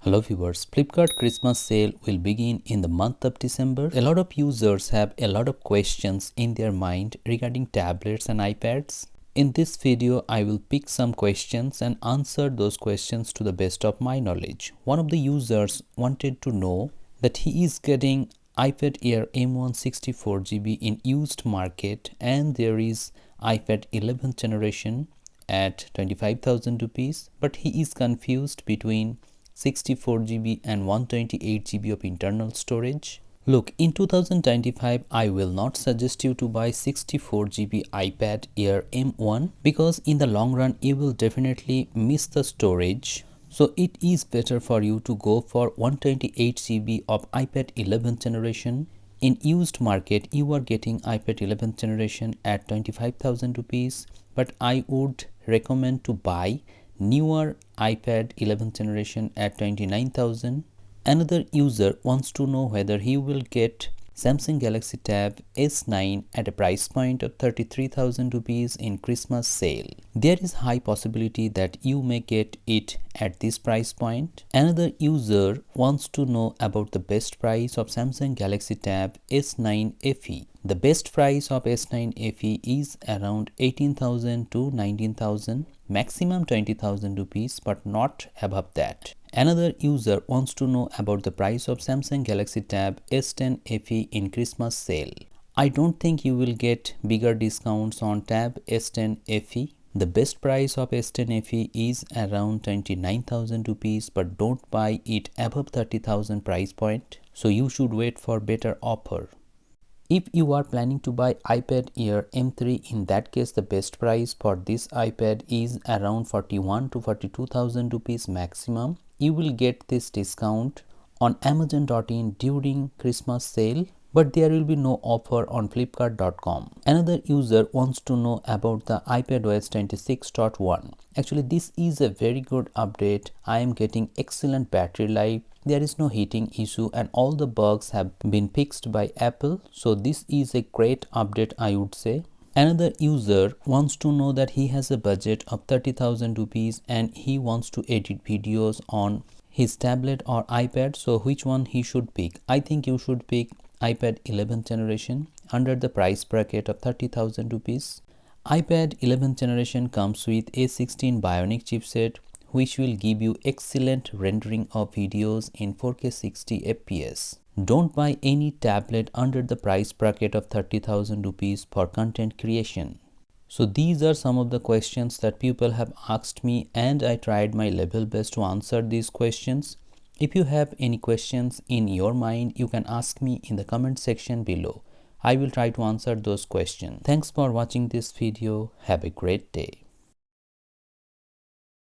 Hello viewers, Flipkart Christmas sale will begin in the month of December. A lot of users have a lot of questions in their mind regarding tablets and iPads. In this video, I will pick some questions and answer those questions to the best of my knowledge. One of the users wanted to know that he is getting iPad Air M1 64GB in used market and there is iPad 11th generation at 25,000 rupees, but he is confused between 64GB and 128GB of internal storage. Look, in 2025, I will not suggest you to buy 64GB iPad Air M1 because in the long run, you will definitely miss the storage. So it is better for you to go for 128GB of iPad 11th generation. In used market, you are getting iPad 11th generation at 25,000 rupees, but I would recommend to buy newer iPad 11th generation at 29,000. Another user wants to know whether he will get Samsung Galaxy Tab S9 at a price point of 33,000 rupees in Christmas sale. There is high possibility that you may get it at this price point. Another user wants to know about the best price of Samsung Galaxy Tab S9 FE. The best price of S9 FE is around 18,000 to 19,000, maximum 20,000 rupees, but not above that. Another user wants to know about the price of Samsung Galaxy Tab S10 FE in Christmas sale. I don't think you will get bigger discounts on Tab S10 FE. The best price of S10 FE is around 29,000 rupees, but don't buy it above 30,000 price point. So you should wait for better offer. If you are planning to buy iPad Air M3, in that case the best price for this iPad is around 41 to 42,000 rupees maximum. You will get this discount on Amazon.in during Christmas sale, but there will be no offer on Flipkart.com. Another user wants to know about the iPadOS 26.1. Actually, this is a very good update. I am getting excellent battery life. There is no heating issue and all the bugs have been fixed by Apple. So this is a great update, I would say. Another user wants to know that he has a budget of 30,000 rupees and he wants to edit videos on his tablet or iPad. So which one he should pick? I think you should pick iPad 11th generation under the price bracket of 30,000 rupees. iPad 11th generation comes with A16 Bionic chipset, which will give you excellent rendering of videos in 4K 60 FPS. Don't buy any tablet under the price bracket of 30,000 rupees for content creation. So these are some of the questions that people have asked me and I tried my level best to answer these questions. If you have any questions in your mind, you can ask me in the comment section below. I will try to answer those questions. Thanks for watching this video. Have a great day.